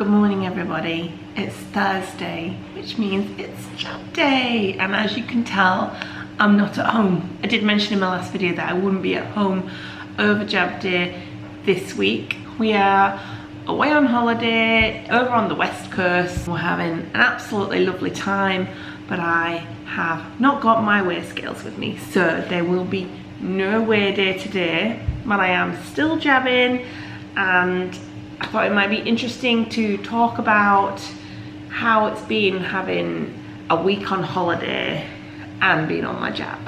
Good morning everybody. It's Thursday, which means it's job day, and as you can tell, I'm not at home. I did mention in my last video that I wouldn't be at home over job day this week. We are away on holiday over on the west coast. We're having an absolutely lovely time, but I have not got my weigh scales with me, so there will be no weigh day today, but I am still jabbing, and I thought it might be interesting to talk about how it's been having a week on holiday and being on my jab.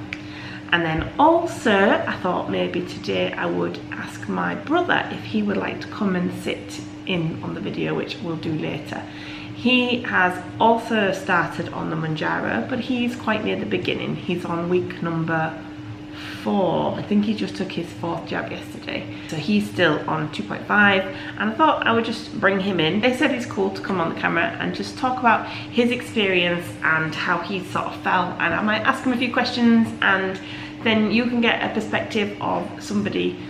And then also I thought maybe today I would ask my brother if he would like to come and sit in on the video, which we'll do later. He has also started on the Mounjaro, but he's quite near the beginning. He's on week number 4. I think he just took his 4th jab yesterday, so he's still on 2.5, and I thought I would just bring him in. They said it's cool to come on the camera and just talk about his experience and how he sort of felt, and I might ask him a few questions, and then you can get a perspective of somebody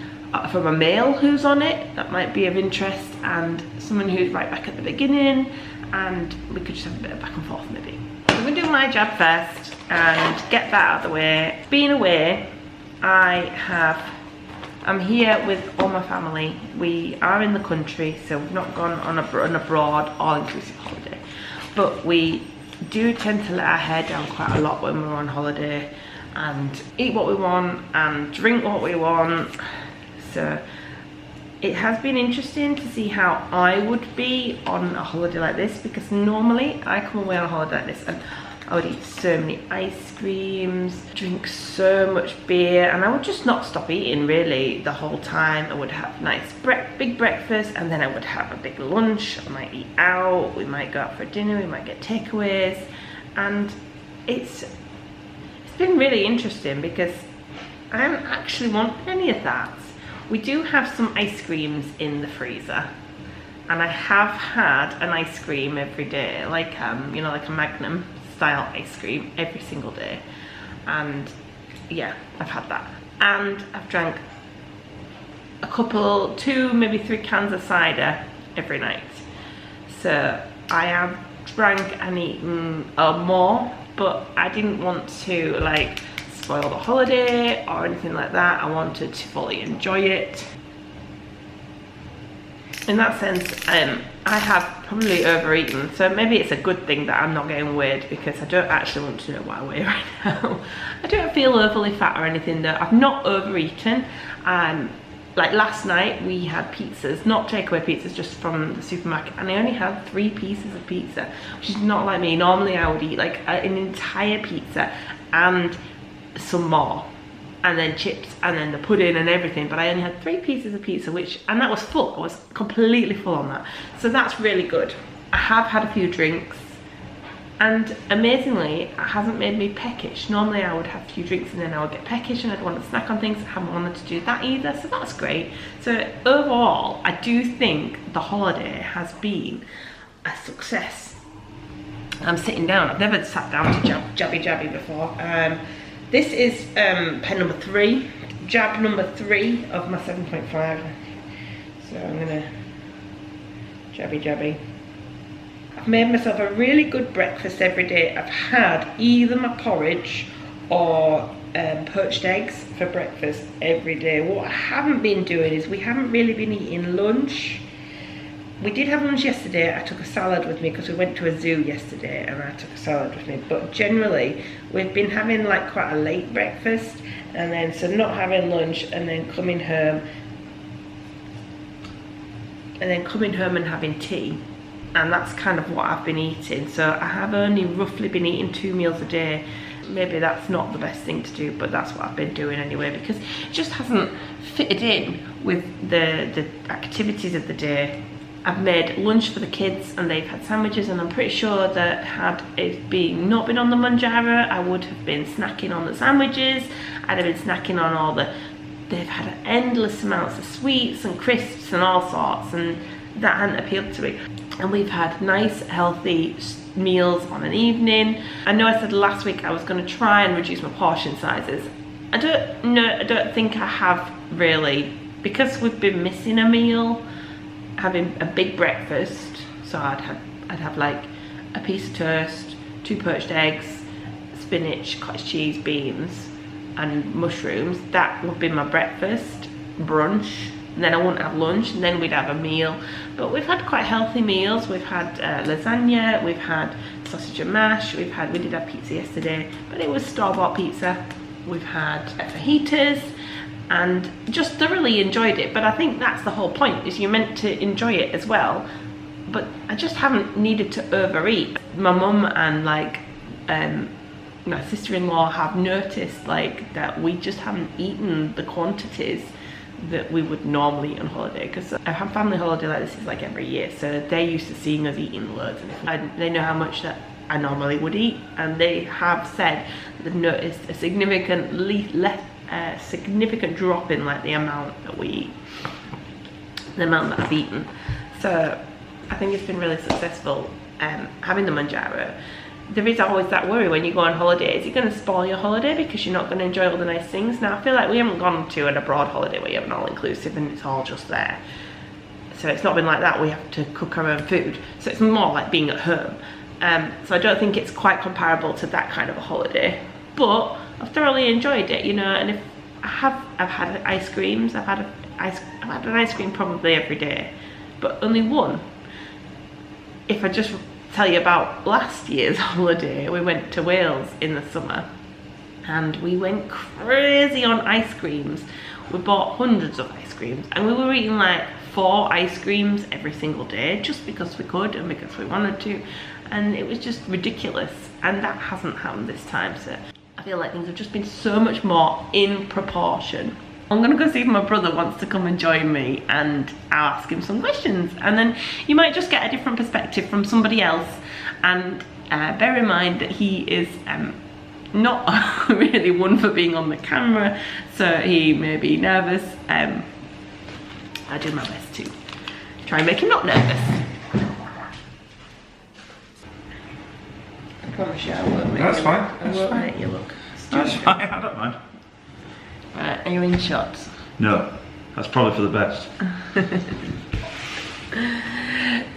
from a male who's on it that might be of interest, and someone who's right back at the beginning, and we could just have a bit of back and forth maybe. I'm gonna do my jab first and get that out of the way. Being away, I'm here with all my family. We are in the country, so we've not gone on an abroad all-inclusive holiday, but we do tend to let our hair down quite a lot when we're on holiday and eat what we want and drink what we want. So it has been interesting to see how I would be on a holiday like this, because normally I come away on a holiday like this and I would eat so many ice creams, drink so much beer, and I would just not stop eating really the whole time. I would have nice big breakfast, and then I would have a big lunch. I might eat out, we might go out for dinner, we might get takeaways, and it's been really interesting because I haven't actually wanted any of that. We do have some ice creams in the freezer, and I have had an ice cream every day, like you know, like a Magnum style ice cream every single day, and yeah, I've had that, and I've drank a couple, 2 maybe 3 cans of cider every night. So I have drank and eaten more, but I didn't want to like spoil the holiday or anything like that. I wanted to fully enjoy it. In that sense, I have probably overeaten, so maybe it's a good thing that I'm not getting weighed, because I don't actually want to know what I weigh right now. I don't feel overly fat or anything though. I've not overeaten. Like last night we had pizzas, not takeaway pizzas, just from the supermarket, and I only had 3 pieces of pizza, which is not like me. Normally I would eat like an entire pizza and some more, and then chips, and then the pudding and everything, but I only had 3 pieces of pizza, and that was full. I was completely full on that, so that's really good. I have had a few drinks, and amazingly it hasn't made me peckish. Normally I would have a few drinks and then I would get peckish and I'd want to snack on things. I haven't wanted to do that either, so that's great. So overall, I do think the holiday has been a success. I'm sitting down. I've never sat down to jabby before. This is pen number 3, jab number 3 of my 7.5. So I'm gonna jabby. I've made myself a really good breakfast every day. I've had either my porridge or poached eggs for breakfast every day. What I haven't been doing is we haven't really been eating lunch. We did have lunch yesterday. I took a salad with me because we went to a zoo yesterday, and I took a salad with me. But generally, we've been having like quite a late breakfast, and then so not having lunch, and then coming home, and having tea, and that's kind of what I've been eating. So I have only roughly been eating 2 meals a day. Maybe that's not the best thing to do, but that's what I've been doing anyway, because it just hasn't fitted in with the activities of the day. I've made lunch for the kids and they've had sandwiches, and I'm pretty sure that had it not been on the Mounjaro, I would have been snacking on the sandwiches. I'd have been snacking on all they've had endless amounts of sweets and crisps and all sorts, and that hadn't appealed to me. And we've had nice healthy meals on an evening. I know I said last week I was going to try and reduce my portion sizes. I don't think I have really, because we've been missing a meal, having a big breakfast, So I'd have like a piece of toast, 2 poached eggs, spinach, cottage cheese, beans and mushrooms. That would be my breakfast, brunch, and then I wouldn't have lunch, and then we'd have a meal. But we've had quite healthy meals. We've had lasagna, we've had sausage and mash, we did have pizza yesterday, but it was store-bought pizza. We've had fajitas, and just thoroughly enjoyed it. But I think that's the whole point, is you're meant to enjoy it as well. But I just haven't needed to overeat. My mum and like my sister-in-law have noticed like that we just haven't eaten the quantities that we would normally eat on holiday, because I have family holiday like this is like every year, so they're used to seeing us eating loads, and they know how much that I normally would eat, and they have said that they've noticed a significant drop in like the amount that we eat, the amount that I've eaten. So I think it's been really successful having the Mounjaro. There is always that worry when you go on holiday, is it going to spoil your holiday because you're not going to enjoy all the nice things? Now I feel like we haven't gone to an abroad holiday where you have an all-inclusive and it's all just there. So it's not been like that, we have to cook our own food. So it's more like being at home. So I don't think it's quite comparable to that kind of a holiday. But I've thoroughly enjoyed it, you know, and if I've had ice creams, I've had an ice cream probably every day, but only one. If I just tell you about last year's holiday, we went to Wales in the summer and we went crazy on ice creams. We bought hundreds of ice creams and we were eating like 4 ice creams every single day just because we could and because we wanted to, and it was just ridiculous, and that hasn't happened this time. So I feel like things have just been so much more in proportion. I'm gonna go see if my brother wants to come and join me, and I'll ask him some questions, and then you might just get a different perspective from somebody else. And bear in mind that he is not really one for being on the camera, so he may be nervous. I do my best to try and make him not nervous. I promise you I won't make That's you fine. I won't make you look stupid. That's fine, I don't mind. Right, are you in shots? No, that's probably for the best.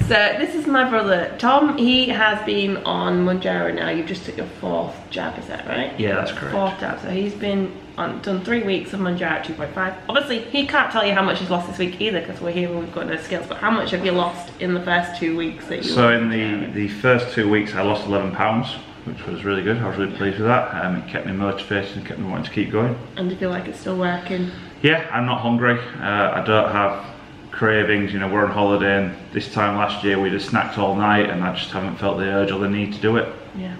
So this is my brother Tom. He has been on Mounjaro now. You just took your 4th jab, is that right? Yeah, that's correct. 4th jab. So he's been done 3 weeks of Mounjaro at 2.5. Obviously he can't tell you how much he's lost this week either, because we're here and we've got no scales. But how much have you lost in the first 2 weeks that you? So in the first 2 weeks I lost 11 pounds, which was really good. I was really pleased with that. It kept me motivated and kept me wanting to keep going. And do you feel like it's still working? Yeah, I'm not hungry. I don't have cravings. You know, we're on holiday, and this time last year we just snacked all night, and I just haven't felt the urge or the need to do it. Yeah.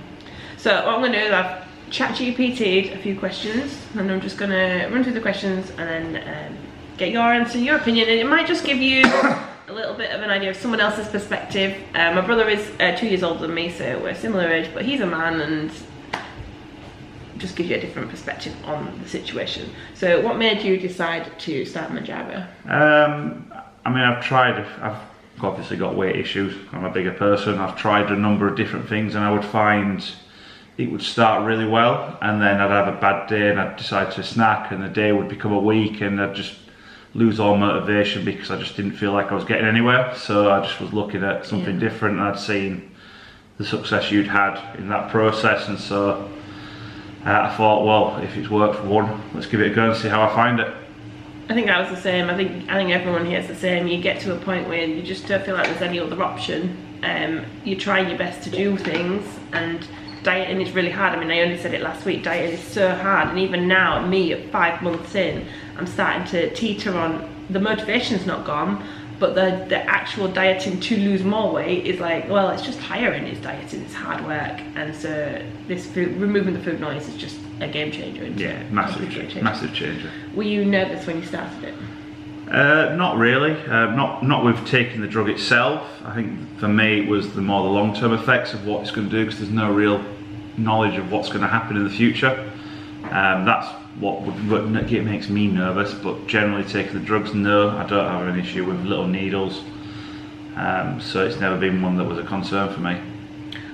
So what I'm going to do is I've ChatGPT'd a few questions, and I'm just going to run through the questions and then get your answer, your opinion, and it might just give you a little bit of an idea of someone else's perspective. My brother is 2 years older than me, so we're similar age, but he's a man, and just gives you a different perspective on the situation. So what made you decide to start Mounjaro? I mean, I've obviously got weight issues. I'm a bigger person. I've tried a number of different things, and I would find it would start really well, and then I'd have a bad day and I'd decide to snack, and the day would become a week, and I'd just lose all motivation because I just didn't feel like I was getting anywhere. So I just was looking at something different, and I'd seen the success you'd had in that process, and so I thought, well, if it's worked for one, let's give it a go and see how I find it. I think I was the same. I think everyone here is the same. You get to a point where you just don't feel like there's any other option. You're trying your best to do things, and dieting is really hard. I mean, I only said it last week, dieting is so hard, and even now, me at 5 months in, I'm starting to teeter on, the motivation's not gone, but the actual dieting to lose more weight is like, well, it's just tiring, it's dieting, it's hard work, and so this food, removing the food noise is just a game changer. Yeah, massive changer. Were you nervous when you started it? Not really. Not with taking the drug itself. I think for me it was the long-term effects of what it's going to do, because there's no real knowledge of what's going to happen in the future. That's what makes me nervous, but generally taking the drugs, no, I don't have an issue with little needles. So it's never been one that was a concern for me.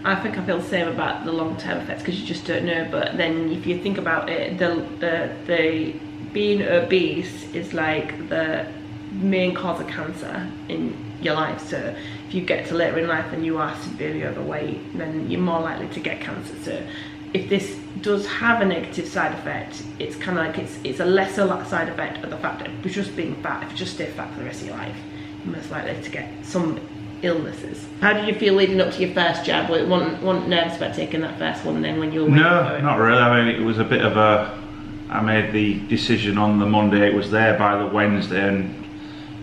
I think I feel the same about the long-term effects, because you just don't know. But then if you think about it, the being obese is like the main cause of cancer in your life. So if you get to later in life and you are severely overweight, then you're more likely to get cancer. So if this does have a negative side effect, it's kind of like it's a lesser side effect of the fact that just being fat, if you just stay fat for the rest of your life, you're most likely to get some illnesses. How did you feel leading up to your first jab? Weren't nervous about taking that first one then when you were waiting for it? No, not really. I mean, it was a bit of I made the decision on the Monday, it was there by the Wednesday, and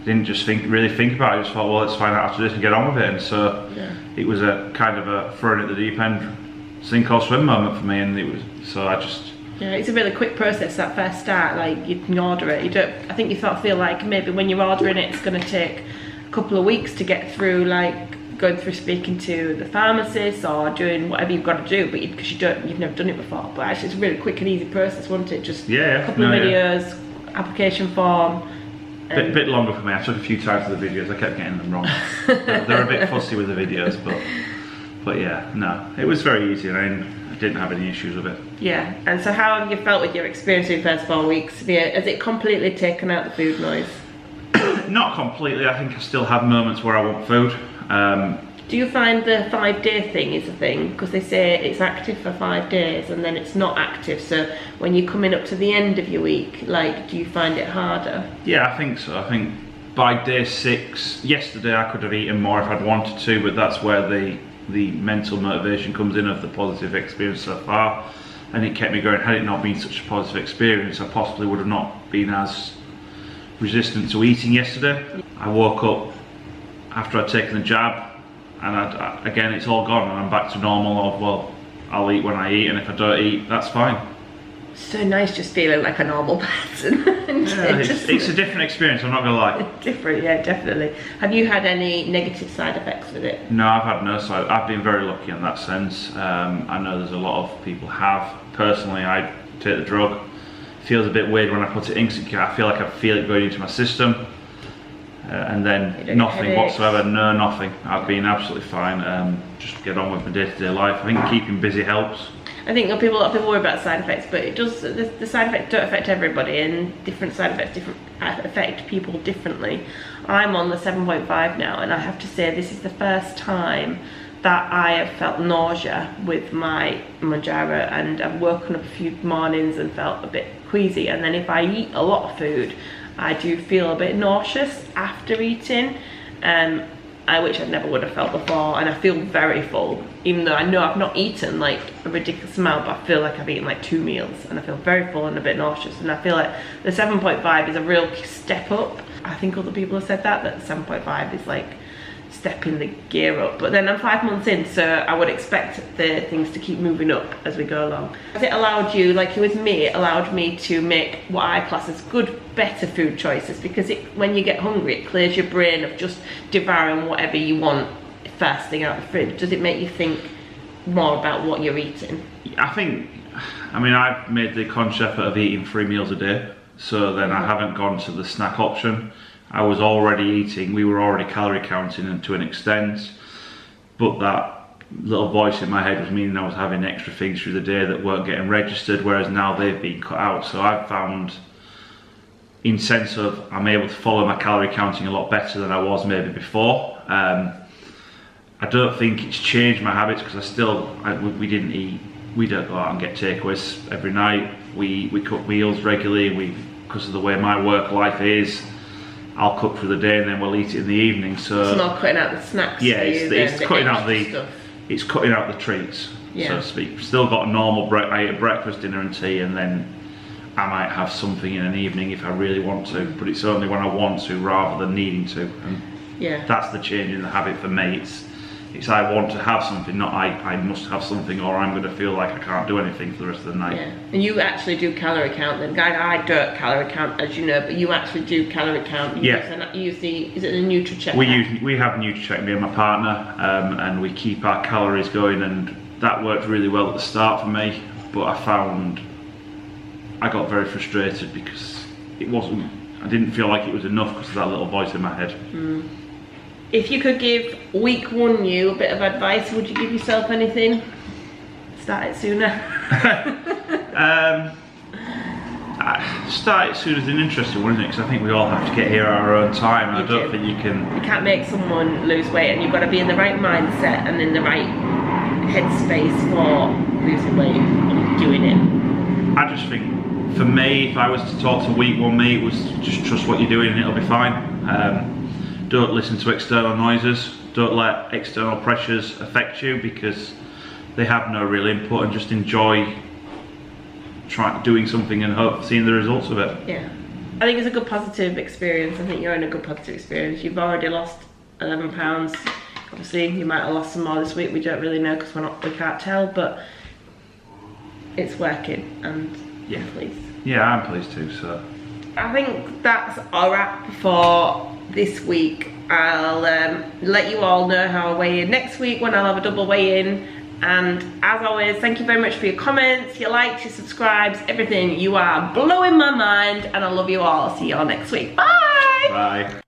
didn't just really think about it. I just thought, well, let's find out after this and get on with it. And so it was a kind of a throwing at the deep end, sink or swim moment for me, and it was, so I just... Yeah, it's a really quick process, that first start. Like, you can order it, you don't, I think you sort of feel like maybe when you're ordering it, it's going to take a couple of weeks to get through, like going through speaking to the pharmacist or doing whatever you've got to do, but because you've never done it before. But actually it's a really quick and easy process, wasn't it? Just a couple of videos, application form. Bit longer for me. I took a few times to the videos. I kept getting them wrong. They're a bit fussy with the videos, but yeah, no, it was very easy, and I didn't have any issues with it. Yeah, and so how have you felt with your experience in the first 4 weeks? Has it completely taken out the food noise? Not completely. I think I still have moments where I want food. Do you find the 5-day thing is a thing? Because they say it's active for 5 days and then it's not active. So when you're coming up to the end of your week, like, do you find it harder? Yeah, I think so. I think by day 6, yesterday I could have eaten more if I'd wanted to, but that's where the mental motivation comes in of the positive experience so far. And it kept me going. Had it not been such a positive experience, I possibly would have not been as resistant to eating yesterday. I woke up after I'd taken the jab, and again it's all gone, and I'm back to normal of, well, I'll eat when I eat, and if I don't eat, that's fine. So nice just feeling like a normal person. It's a different experience, I'm not gonna lie. Different, yeah, definitely. Have you had any negative side effects with it? No, I've had no side. I've been very lucky in that sense. I know there's a lot of people have. Personally, I take the drug. It feels a bit weird when I put it in, because I feel like I feel it going into my system. And then nothing whatsoever, no, nothing. I've been absolutely fine. Just get on with my day-to-day life. I think keeping busy helps. I think a lot of people worry about side effects, but it does. The side effects don't affect everybody, and different side effects affect people differently. I'm on the 7.5 now, and I have to say this is the first time that I have felt nausea with my Mounjaro, and I've woken up a few mornings and felt a bit queasy. And then if I eat a lot of food, I do feel a bit nauseous after eating, which I never would have felt before, and I feel very full, even though I know I've not eaten like a ridiculous amount, but I feel like I've eaten like 2 meals, and I feel very full and a bit nauseous, and I feel like the 7.5 is a real step up. I think other people have said that the 7.5 is like stepping the gear up, but then I'm 5 months in, so I would expect the things to keep moving up as we go along. It allowed you, like with me, it allowed me to make what I class as good, better food choices, because when you get hungry, it clears your brain of just devouring whatever you want first thing out of the fridge. Does it make you think more about what you're eating? I mean, I've made the conscious effort of eating 3 meals a day, so then I haven't gone to the snack option. I was already eating, we were already calorie counting to an extent, but that little voice in my head was meaning I was having extra things through the day that weren't getting registered, whereas now they've been cut out. So I've found, in sense of, I'm able to follow my calorie counting a lot better than I was maybe before. I don't think it's changed my habits, because we didn't eat, we don't go out and get takeaways every night. We cook meals regularly, because of the way my work life is. I'll cook for the day and then we'll eat it in the evening. So it's not cutting out the snacks. Yeah, it's cutting out the treats, so to speak. Still got a normal I eat breakfast, dinner and tea, and then I might have something in an evening if I really want to, but it's only when I want to rather than needing to. And that's the change in the habit for me. It's I want to have something, not I must have something, or I'm going to feel like I can't do anything for the rest of the night. Yeah, and you actually do calorie count then. Guys, I don't calorie count, as you know, but you actually do calorie count. You use is it the NutriCheck? We have NutriCheck, me and my partner, and we keep our calories going, and that worked really well at the start for me, but I found I got very frustrated because I didn't feel like it was enough because of that little voice in my head. If you could give week 1 you a bit of advice, would you give yourself anything? Start it sooner. Start as soon as an interesting one, isn't it? Because I think we all have to get here at our own time. And I don't think you can. You can't make someone lose weight, and you've got to be in the right mindset and in the right headspace for losing weight and doing it. I just think, for me, if I was to talk to week one me, it was just trust what you're doing and it'll be fine. Don't listen to external noises. Don't let external pressures affect you, because they have no real input, and just enjoy doing something and hope seeing the results of it. Yeah, I think it's a good positive experience. I think you're in a good positive experience. You've already lost 11 pounds. Obviously you might have lost some more this week, we don't really know because we can't tell, but it's working, and yeah, I'm pleased. Yeah, I'm pleased too. So I think that's a wrap for this week. I'll let you all know how I weigh in next week, when I'll have a double weigh in. And as always, thank you very much for your comments, your likes, your subscribes, everything. You are blowing my mind, and I love you all. See you all next week. Bye! bye.